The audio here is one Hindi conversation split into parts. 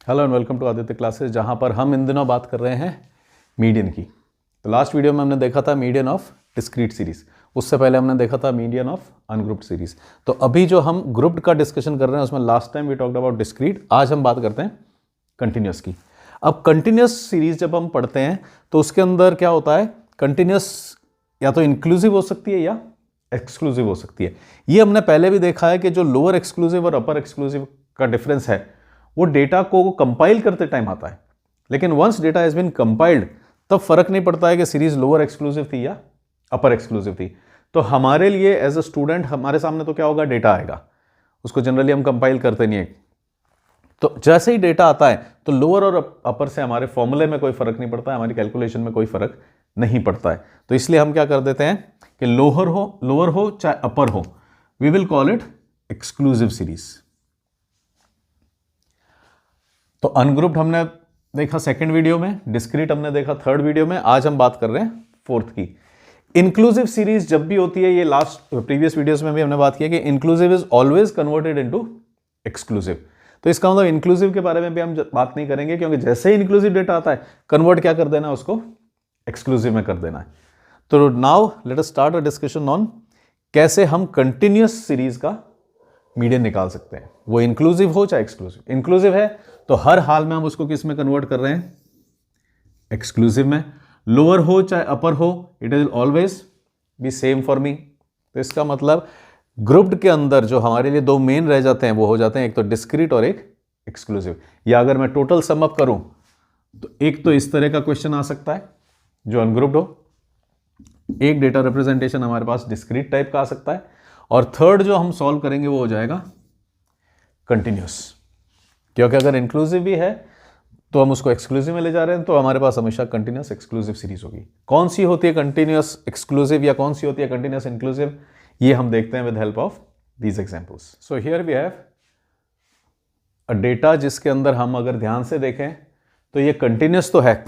Hello and welcome to Aditya classes, जहां पर हम इन दिनों बात कर रहे हैं मीडियन की। तो लास्ट वीडियो में हमने देखा था मीडियन ऑफ डिस्क्रीट सीरीज, उससे पहले हमने देखा था मीडियन ऑफ अनग्रुप्ड सीरीज। तो अभी जो हम ग्रुप्ड का डिस्कशन कर रहे हैं उसमें last time we talked about discrete, आज हम बात करते हैं कंटिन्यूस की। अब कंटिन्यूस सीरीज जब हम पढ़ते हैं तो उसके अंदर क्या होता है, कंटिन्यूस या तो इंक्लूसिव हो सकती है या एक्सक्लूसिव हो सकती है। ये हमने पहले भी देखा है कि जो लोअर एक्सक्लूसिव और अपर एक्सक्लूसिव का डिफरेंस है वो डेटा को कंपाइल करते टाइम आता है, लेकिन once data has been compiled तब फर्क नहीं पड़ता है कि सीरीज लोअर एक्सक्लूसिव थी या अपर एक्सक्लूसिव थी। तो हमारे लिए एज अ स्टूडेंट हमारे सामने तो क्या होगा, डेटा आएगा, उसको जनरली हम कंपाइल करते नहीं है। तो जैसे ही डेटा आता है तो लोअर और अपर से हमारे फॉर्मूले में कोई फर्क नहीं पड़ता है, हमारी कैलकुलेशन में कोई फर्क नहीं पड़ता है। तो इसलिए हम क्या कर देते हैं कि लोअर हो चाहे अपर हो, we will call it exclusive series. तो अनग्रुप्ड हमने देखा सेकंड वीडियो में, डिस्क्रीट हमने देखा थर्ड वीडियो में, आज हम बात कर रहे हैं फोर्थ की। इंक्लूसिव सीरीज जब भी होती है, ये लास्ट प्रीवियस वीडियोस में भी हमने बात किया कि inclusive is always converted into exclusive. तो इसका मतलब इंक्लूसिव के बारे में भी हम बात नहीं करेंगे, क्योंकि जैसे ही इंक्लूसिव डेटा आता है कन्वर्ट क्या कर देना है, उसको एक्सक्लूसिव में कर देना है। तो now let us start a discussion on कैसे हम कंटिन्यूअस सीरीज का मीडियन निकाल सकते हैं, वो इंक्लूसिव हो चाहे एक्सक्लूसिव। इंक्लूसिव है तो हर हाल में हम उसको किस में कन्वर्ट कर रहे हैं, एक्सक्लूसिव में। लोअर हो चाहे अपर हो, it is always be same for me. तो इसका मतलब ग्रुप्ड के अंदर जो हमारे लिए दो मेन रह जाते हैं वो हो जाते हैं, एक तो डिस्क्रीट और एक एक्सक्लूसिव। या अगर मैं टोटल सम अप करूं तो एक तो इस तरह का क्वेश्चन आ सकता है जो अनग्रुप्ड हो, एक डेटा रिप्रेजेंटेशन हमारे पास डिस्क्रीट टाइप का आ सकता है, और थर्ड जो हम सॉल्व करेंगे वो हो जाएगा कंटिन्यूस। क्योंकि अगर इंक्लूसिव भी है तो हम उसको एक्सक्लूसिव में ले जा रहे हैं, तो हमारे पास हमेशा कंटिन्यूस एक्सक्लूसिव सीरीज होगी। कौन सी होती है कंटिन्यूस एक्सक्लूसिव या कौन सी होती है कंटिन्यूस इंक्लूसिव, ये हम देखते हैं with help of these examples. So here we have a data जिसके अंदर हम अगर ध्यान से देखें तो ये कंटिन्यूस तो है,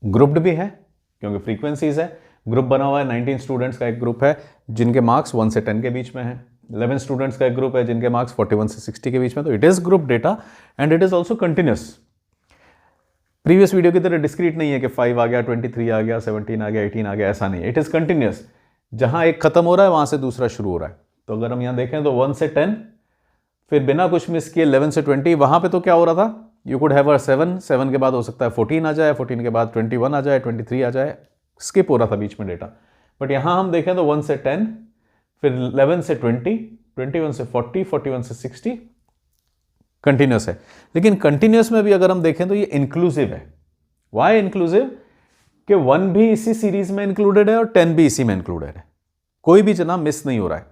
ग्रुप्ड भी है क्योंकि फ्रीक्वेंसीज है। ग्रुप बना हुआ है, 19 स्टूडेंट्स का एक ग्रुप है जिनके मार्क्स 1 से 10 के बीच में है, 11 स्टूडेंट्स का एक ग्रुप है जिनके मार्क्स 41 से 60 के बीच में। तो it is group data and it is also continuous. Previous video की तरह डिस्क्रीट नहीं है कि 5 आ गया, 23 आ गया, 17 आ गया, 18 आ गया, ऐसा नहीं है। इट इज कंटिन्यूस, जहां एक खत्म हो रहा है वहां से दूसरा शुरू हो रहा है। तो अगर हम यहां देखें तो 1 से 10, फिर बिना कुछ मिस किए 11 से 20, वहां पे तो क्या हो रहा था, यू कुड हैव अ 7 के बाद हो सकता है 14 आ जाए, 14 के बाद 21 आ जाए, 23 आ जाए, स्किप हो रहा था बीच में डेटा। बट यहां हम देखें तो 1 से 10, फिर 11 से 20, 21 से 40, 41 से 60 कंटिन्यूस है। लेकिन कंटिन्यूस में भी अगर हम देखें तो ये इंक्लूसिव है। वाई इंक्लूसिव, कि 1 भी इसी सीरीज में इंक्लूडेड है और 10 भी इसी में इंक्लूडेड है। कोई भी जना मिस नहीं हो रहा है,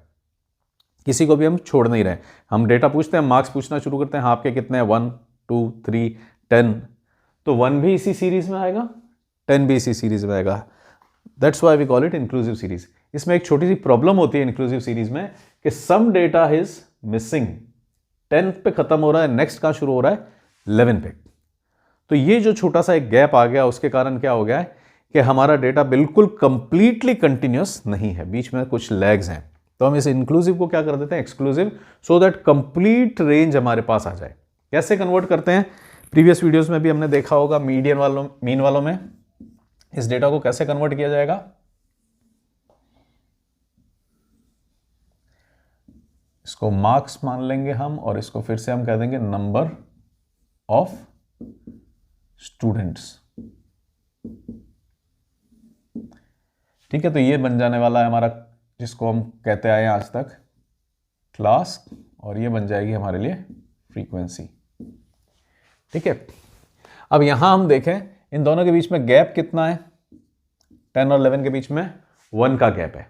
किसी को भी हम छोड़ नहीं रहे। हम डेटा पूछते हैं, मार्क्स पूछना शुरू करते हैं, हाँ आपके कितने हैं, 1 2 3 10, तो 1 भी इसी सीरीज में आएगा, 10 भी इसी सीरीज में आएगा। That's why we call it inclusive series. इसमें एक छोटी सी प्रॉब्लम होती है इंक्लूसिव सीरीज में कि सम डेटा इज मिसिंग। 10 पे खत्म हो रहा है, नेक्स्ट कहां शुरू हो रहा है, 11 पे। तो ये जो छोटा सा एक गैप आ गया, उसके कारण क्या हो गया है कि हमारा डेटा बिल्कुल कंप्लीटली कंटिन्यूस नहीं है, बीच में कुछ लैग्स हैं। तो हम इस इंक्लूसिव को क्या कर देते हैं, exclusive, so that complete range हमारे पास आ जाए। कैसे कन्वर्ट करते हैं, प्रीवियस वीडियोस में भी हमने देखा होगा, मीन वालों में इस डेटा को कैसे कन्वर्ट किया जाएगा। इसको मार्क्स मान लेंगे हम, और इसको फिर से हम कह देंगे नंबर ऑफ स्टूडेंट्स। ठीक है, तो ये बन जाने वाला है हमारा, जिसको हम कहते आए आज तक, क्लास, और ये बन जाएगी हमारे लिए फ्रीक्वेंसी। ठीक है, अब यहां हम देखें इन दोनों के बीच में गैप कितना है, 10 और 11 के बीच में 1 का गैप है।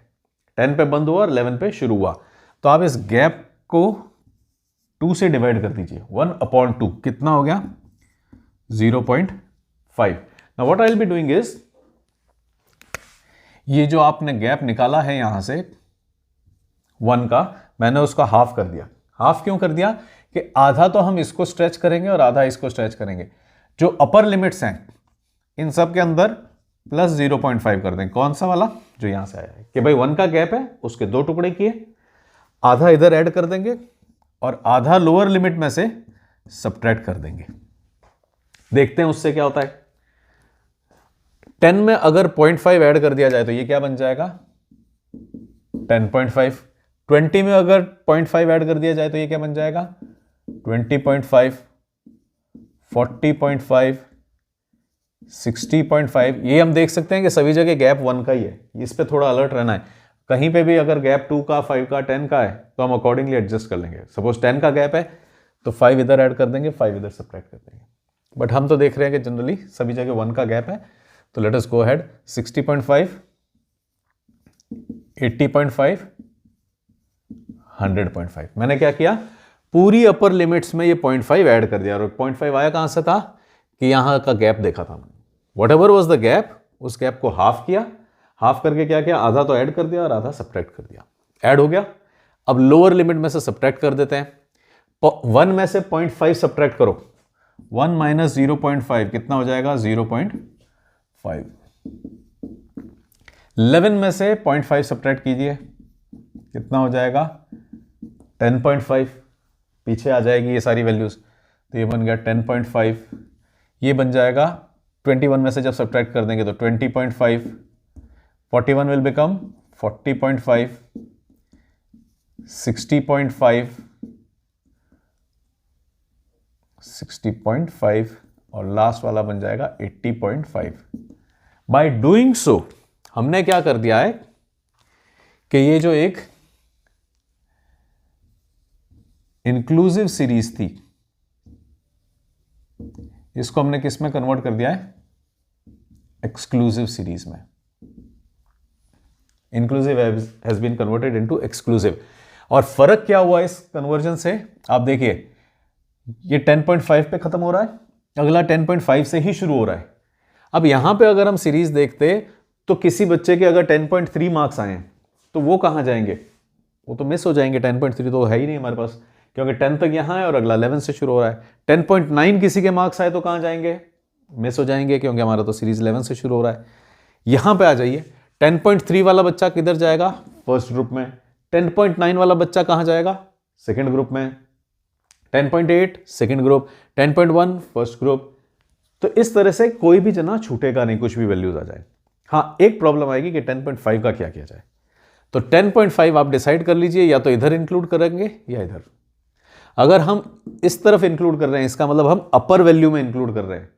10 पे बंद हुआ और 11 पे शुरू हुआ, तो आप इस गैप को 2 से डिवाइड कर दीजिए। 1/2 कितना हो गया, 0.5। Now what I will be doing is, ये जो आपने गैप निकाला है यहां से 1 का, मैंने उसका हाफ कर दिया। हाफ क्यों कर दिया, कि आधा तो हम इसको स्ट्रेच करेंगे और आधा इसको स्ट्रेच करेंगे। जो अपर लिमिट्स हैं इन सब के अंदर प्लस 0.5 कर दें। कौन सा वाला, जो यहां से आया है कि भाई 1 का गैप है, उसके 2 टुकड़े किए, आधा इधर ऐड कर देंगे और आधा लोअर लिमिट में से सब्ट्रैक्ट कर देंगे। देखते हैं उससे क्या होता है। 10 में अगर 0.5 ऐड कर दिया जाए तो ये क्या बन जाएगा 10.5। 20 में अगर 0.5 ऐड कर दिया जाए तो ये क्या बन जाएगा 20.5, 40.5, 60.5। ये हम देख सकते हैं कि सभी जगह गैप 1 का ही है, इस पे थोड़ा अलर्ट रहना है। कहीं पे भी अगर गैप 2 का, 5 का, 10 का है तो हम अकॉर्डिंगली एडजस्ट कर लेंगे। सपोज 10 का गैप है तो 5 इधर ऐड कर देंगे, 5 इधर सब्ट्रैक्ट कर देंगे। बट हम तो देख रहे हैं कि जनरली सभी जगह 1 का गैप है, तो लेट अस गो अहेड। 60.5, 80.5, 100.5। मैंने क्या किया, पूरी अपर लिमिट्स में ये 0.5 ऐड कर दिया। और 0.5 आया कहां से था कि यहां का गैप देखा था मैंने, what ever was the gap, उस गैप को हाफ किया, हाफ करके क्या किया, आधा तो ऐड कर दिया और आधा सब्ट्रैक्ट कर दिया। ऐड हो गया। अब लोअर लिमिट में से सब्ट्रैक्ट कर देते हैं। 1 में से 0.5 सब्ट्रैक्ट करो, 1 माइनस 0.5 कितना हो जाएगा 0.5। 11 में से 0.5 सब्ट्रैक्ट कीजिए, कितना हो जाएगा 10.5। पीछे आ जाएगी ये सारी वैल्यूज, तो ये बन गया 10.5। ये बन जाएगा 21 में से जब सब्ट्रैक्ट कर देंगे तो 20.5। 41 विल बिकम 40.5, 60.5, 60.5 और लास्ट वाला बन जाएगा 80.5। बाय डूइंग सो हमने क्या कर दिया है कि ये जो एक इंक्लूसिव सीरीज थी इसको हमने किस में कन्वर्ट कर दिया है, एक्सक्लूसिव सीरीज में। Inclusive has been converted into exclusive. और फर्क क्या हुआ इस कन्वर्जन से, आप देखिए ये 10.5 पे खत्म हो रहा है, अगला 10.5 से ही शुरू हो रहा है। अब यहां पे अगर हम सीरीज देखते तो किसी बच्चे के अगर 10.3 मार्क्स आए तो वो कहां जाएंगे, वो तो मिस हो जाएंगे। 10.3 तो है ही नहीं हमारे पास, क्योंकि 10 तक यहां है और अगला 11 से शुरू हो रहा है। 10.9 किसी के मार्क्स आए तो कहां जाएंगे, मिस हो जाएंगे, क्योंकि हमारा तो सीरीज 11 से शुरू हो रहा है। यहां पे आ जाइए, 10.3 वाला बच्चा किधर जाएगा, फर्स्ट ग्रुप में। 10.9 वाला बच्चा कहां जाएगा, सेकेंड ग्रुप में। 10.8 सेकेंड ग्रुप, 10.1 फर्स्ट ग्रुप। तो इस तरह से कोई भी जना छूटेगा नहीं, कुछ भी वैल्यूज आ जाए। हाँ, एक प्रॉब्लम आएगी कि 10.5 का क्या किया जाए। तो 10.5 आप डिसाइड कर लीजिए, या तो इधर इंक्लूड करेंगे या इधर। अगर हम इस तरफ इंक्लूड कर रहे हैं इसका मतलब हम अपर वैल्यू में इंक्लूड कर रहे हैं।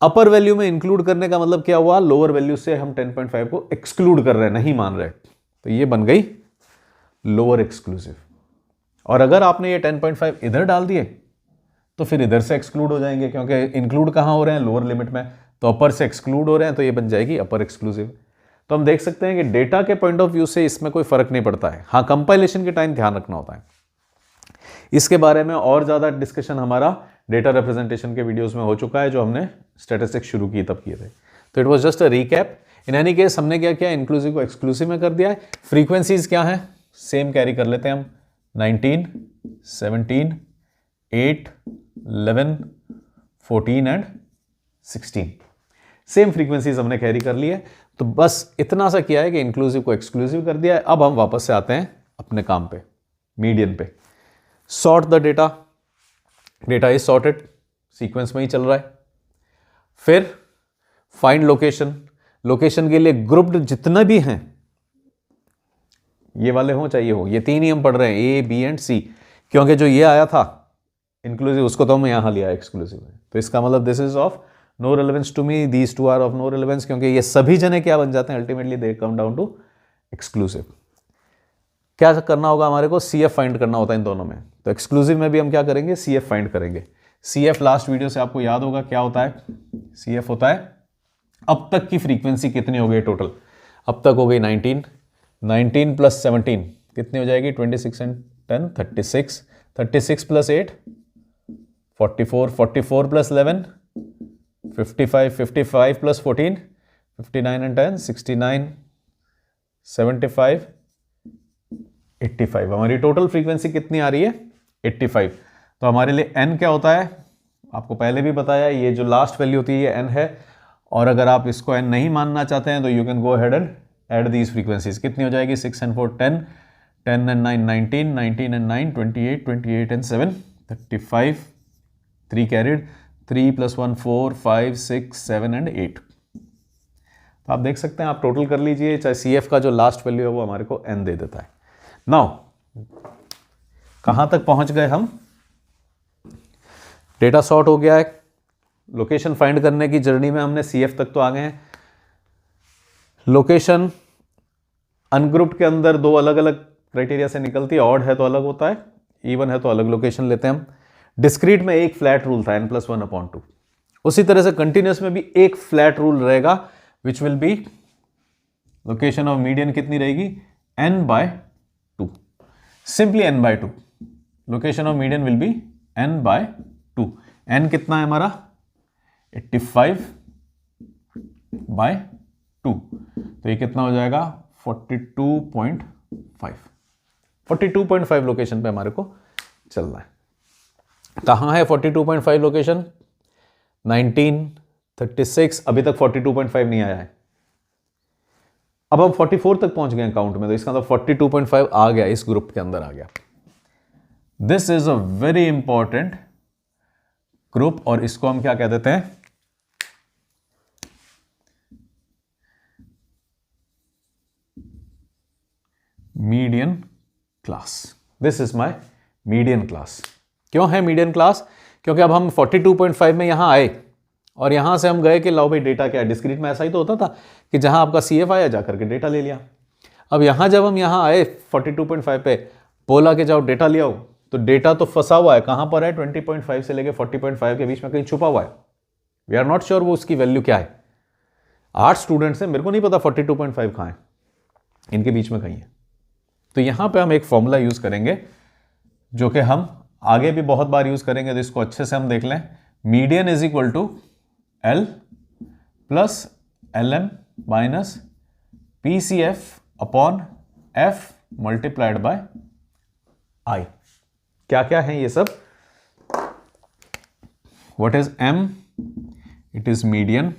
अपर वैल्यू में इंक्लूड करने का मतलब क्या हुआ, लोअर वैल्यू से हम 10.5 को एक्सक्लूड कर रहे हैं, नहीं मान रहे। तो ये बन गई लोअर एक्सक्लूसिव। और अगर आपने ये 10.5 इधर डाल दिए तो फिर इधर से एक्सक्लूड हो जाएंगे, क्योंकि इंक्लूड कहां हो रहे हैं, लोअर लिमिट में। तो अपर से एक्सक्लूड हो रहे हैं, तो ये बन जाएगी अपर एक्सक्लूसिव। तो हम देख सकते हैं कि डेटा के पॉइंट ऑफ व्यू से इसमें कोई फर्क नहीं पड़ता है। हाँ, कंपाइलेशन के टाइम ध्यान रखना होता है। इसके बारे में और ज्यादा डिस्कशन हमारा डेटा रिप्रेजेंटेशन के वीडियोस में हो चुका है, जो हमने स्टैटिस्टिक्स शुरू की तब किए थे। तो it was just a recap. In any case हमने क्या किया, इंक्लूसिव को एक्सक्लूसिव में कर दिया है। फ्रीक्वेंसीज क्या है, सेम कैरी कर लेते हैं हम, 19, 17, 8, 11, 14 एंड 16। सेम फ्रीक्वेंसीज हमने कैरी कर ली है। तो बस इतना सा किया है कि इंक्लूसिव को एक्सक्लूसिव कर दिया है। अब हम वापस से आते हैं अपने काम पे, मीडियन पे। Sort the data, data is sorted, sequence में ही चल रहा है। फिर फाइंड लोकेशन, लोकेशन के लिए ग्रुप्ड जितना भी हैं, ये वाले हो चाहिए हो, ये तीन ही हम पढ़ रहे हैं, ए बी एंड सी, क्योंकि जो ये आया था इंक्लूसिव उसको तो हम यहां लिया एक्सक्लूसिव में। तो इसका मतलब this is of no relevance to me, these two are of no relevance, क्योंकि ये सभी जने क्या बन जाते हैं, ultimately they come down to exclusive. क्या करना होगा हमारे को, सी एफ फाइंड करना होता है इन दोनों में। तो एक्सक्लूसिव में भी हम क्या करेंगे, सी एफ फाइंड करेंगे। सी एफ लास्ट वीडियो से आपको याद होगा क्या होता है, सी एफ होता है अब तक की फ्रीक्वेंसी कितनी हो गई टोटल। अब तक हो गई 19, 19 प्लस 17 कितनी हो जाएगी, 26 and 10 36, 36 plus 8 44, 44 plus 11 55, 55 plus 14 59 and 10 69 75 85। हमारी टोटल फ्रीक्वेंसी कितनी आ रही है, 85। तो हमारे लिए n क्या होता है, आपको पहले भी बताया, ये जो लास्ट वैल्यू होती है ये n है। और अगर आप इसको n नहीं मानना चाहते हैं तो you can go ahead and add these frequencies. कितनी हो जाएगी, 6 and 4 10, 10 and 9 19, 19 and 9 28, 28 and 7 35, 3 carried, 3 + 1 4 5 6 7 and 8। तो आप देख सकते हैं, आप टोटल कर लीजिए, चाहे CF का जो लास्ट वैल्यू है वो हमारे को n दे देता है। नाउ कहां तक पहुंच गए हम? डेटा सॉर्ट हो गया है, लोकेशन फाइंड करने की जर्नी में हमने CF तक तो आ गए हैं। लोकेशन अनग्रुप्ड के अंदर दो अलग अलग क्राइटेरिया से निकलती है, ऑड है तो अलग होता है, इवन है तो अलग लोकेशन लेते हैं हम। डिस्क्रीट में एक फ्लैट रूल था n+1/2। उसी तरह से कंटिन्यूस में भी एक फ्लैट रूल रहेगा, which will be location of median कितनी रहेगी? n/2, simply n/2। Location of median will be n/2। n कितना है हमारा? 85/2। तो ये कितना हो जाएगा? 42.5। 42.5 लोकेशन पे हमारे को चलना है। कहां है 42.5 लोकेशन? 19, 36, अभी तक 42.5 नहीं आया है। अब हम 44 तक पहुंच गए काउंट में, तो इसका मतलब 42.5 आ गया, इस ग्रुप के अंदर आ गया। This is a very important group, और इसको हम क्या कह देते हैं? Median class. This is my median class. क्यों है मीडियन क्लास? क्योंकि अब हम 42.5 में यहां आए और यहां से हम गए कि लाओ भाई डेटा क्या है। डिस्क्रीट में ऐसा ही तो होता था कि जहां आपका CF आया जाकर के डेटा ले लिया। अब यहां जब हम यहां आए 42.5 पे, बोला कि जाओ डेटा ले आओ, तो डेटा तो फंसा हुआ है। कहां पर है? 20.5 से लेके 40.5 के बीच में कहीं छुपा हुआ है। वी आर नॉट श्योर वो उसकी वैल्यू क्या है। 8 स्टूडेंट्स हैं, मेरे को नहीं पता 42.5 कहां है, इनके बीच में कहीं है। तो यहां पे हम एक फॉर्मूला यूज करेंगे जो कि हम आगे भी बहुत बार यूज करेंगे, तो इसको अच्छे से हम देख लें। Median is equal to L plus LM minus PCF upon F multiplied by I। क्या क्या है ये सब? What is M? It is median.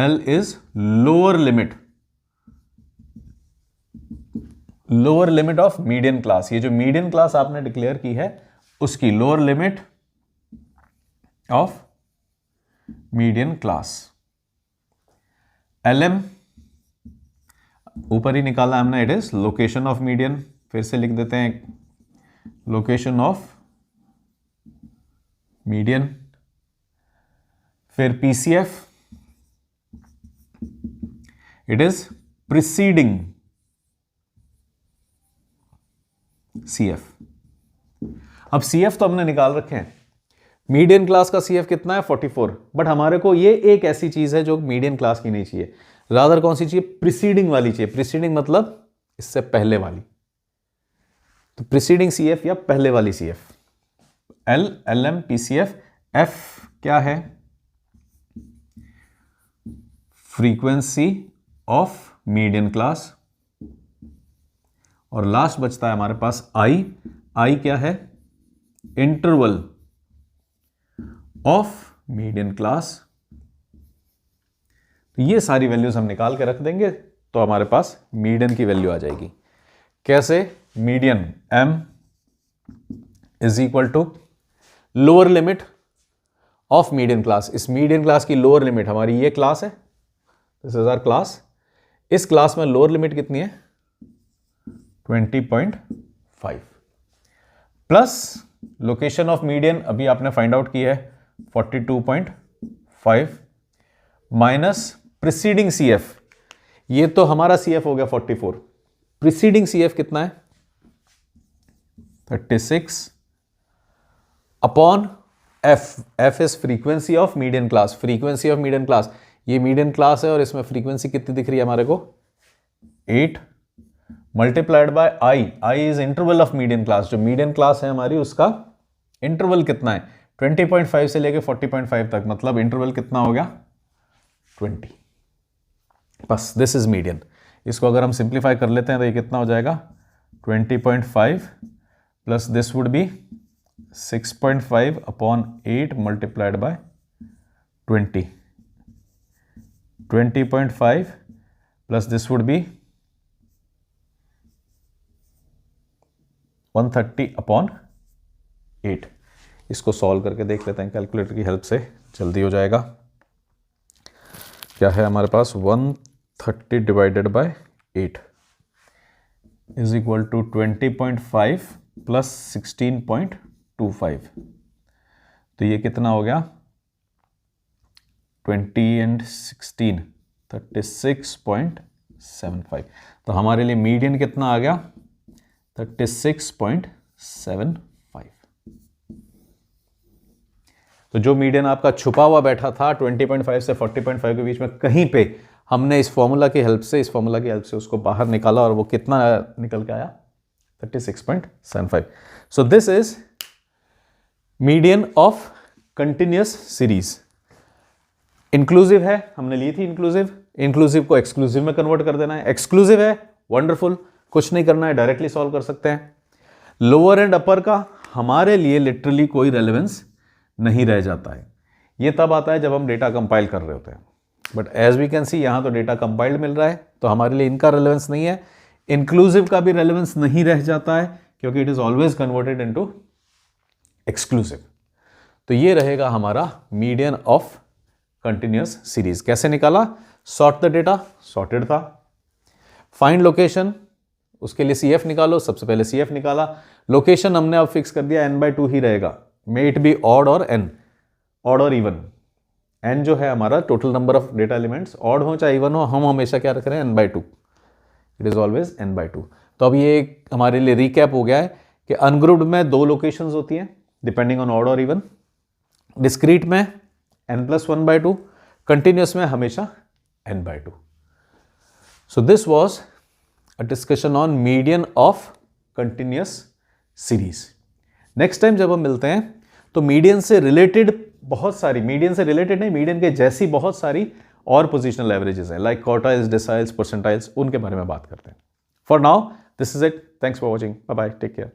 L is lower limit, lower limit of median class. ये जो मीडियन क्लास आपने डिक्लेयर की है उसकी lower limit of median class. LM ऊपर ही निकाला हमने, it is location of median. फिर से लिख देते हैं लोकेशन ऑफ मीडियन। फिर PCF, it is preceding CF। अब CF तो हमने निकाल रखे हैं। मीडियन क्लास का CF कितना है? 44। बट हमारे को ये एक ऐसी चीज है जो मीडियन क्लास की नहीं चाहिए। रादर कौन सी चाहिए? प्रिसीडिंग वाली चाहिए। प्रिसीडिंग मतलब इससे पहले वाली। तो प्रिसीडिंग CF या पहले वाली CF। L, LM, PCF। F क्या है? Frequency of median class. और लास्ट बचता है हमारे पास I। I क्या है? Interval of median class. तो ये सारी वैल्यूज हम निकाल के रख देंगे तो हमारे पास मीडियन की वैल्यू आ जाएगी। कैसे? Median M is equal to lower limit of median class. इस मीडियन क्लास की लोअर लिमिट हमारी ये क्लास है, दिस इज आवर क्लास। इस क्लास में लोअर लिमिट कितनी है? 20.5 प्लस लोकेशन ऑफ मीडियन अभी आपने फाइंड आउट की है 42.5 माइनस प्रिसीडिंग CF। ये तो हमारा CF हो गया 44। प्रिसीडिंग CF कितना है? 36 upon F। F is frequency of median class. Frequency of median class, ये मीडियन क्लास है और इसमें फ्रीक्वेंसी कितनी दिख रही है हमारे को? 8 multiplied by I। I is interval of median class. जो मीडियन क्लास है हमारी उसका इंटरवल कितना है? 20.5 से लेके 40.5 तक, मतलब इंटरवल कितना हो गया? 20। बस दिस इज मीडियन। इसको अगर हम सिंप्लीफाई कर लेते हैं तो ये कितना हो जाएगा? 20.5 plus this would be 6.5 upon 8 multiplied by 20। 20.5 plus this would be 130 upon 8। इसको सॉल्व करके देख लेते हैं कैलकुलेटर की हेल्प से, जल्दी हो जाएगा। क्या है हमारे पास, 130 divided by 8 is equal to 20.5 plus 16.25। तो ये कितना हो गया, 20 and 16 36.75। तो हमारे लिए मीडियन कितना आ गया, 36.75। तो जो मीडियन आपका छुपा हुआ बैठा था 20.5 से 40.5 के बीच में कहीं पे, हमने इस फॉर्मूला की हेल्प से उसको बाहर निकाला और वो कितना निकल के आया, 36.75। So this is median of continuous series. Inclusive है, हमने ली थी इंक्लूसिव को एक्सक्लूसिव में कन्वर्ट कर देना है। एक्सक्लूसिव है, वंडरफुल, कुछ नहीं करना है, डायरेक्टली सॉल्व कर सकते हैं। लोअर एंड अपर का हमारे लिए लिटरली कोई रेलेवेंस नहीं रह जाता है। ये तब आता है जब हम डेटा कंपाइल कर रहे होते हैं, but as we can see यहाँ तो डेटा कंपाइल्ड मिल रहा है, तो हमारे लिए इनका रेलेवेंस नहीं है। इंक्लूसिव का भी रेलेवेंस नहीं रह जाता है क्योंकि it is always converted into exclusive. तो ये रहेगा हमारा मीडियन ऑफ कंटिन्यूअस सीरीज। कैसे निकाला, सॉर्ट द डेटा, सॉर्टेड था। फाइंड लोकेशन, उसके लिए CF निकालो, सबसे पहले CF निकाला। लोकेशन हमने अब फिक्स कर दिया n/2 ही रहेगा, मे इट बी ऑड और n, ऑड और इवन। n जो है हमारा total number of data elements, odd हो चाहे इवन हो, हम हमेशा क्या रख रहे हैं, n/2, it is always n/2। तो अब ये हमारे लिए रिकैप हो गया है कि अनग्रुप्ड में 2 लोकेशंस होती हैं डिपेंडिंग ऑन ऑड और इवन, डिस्क्रीट में n+1/2, कंटिन्यूअस में हमेशा n/2। So this was a discussion on median of continuous series. Next time जब हम मिलते हैं तो मीडियन से रिलेटेड बहुत सारी, मीडियन से रिलेटेड नहीं, मीडियन के जैसी बहुत सारी और पोजिशनल एवरेजेस हैं, लाइक क्वार्टाइल्स, डेसाइल्स, परसेंटाइल्स, उनके बारे में बात करते हैं। For now this is it, thanks for watching, bye bye, take care.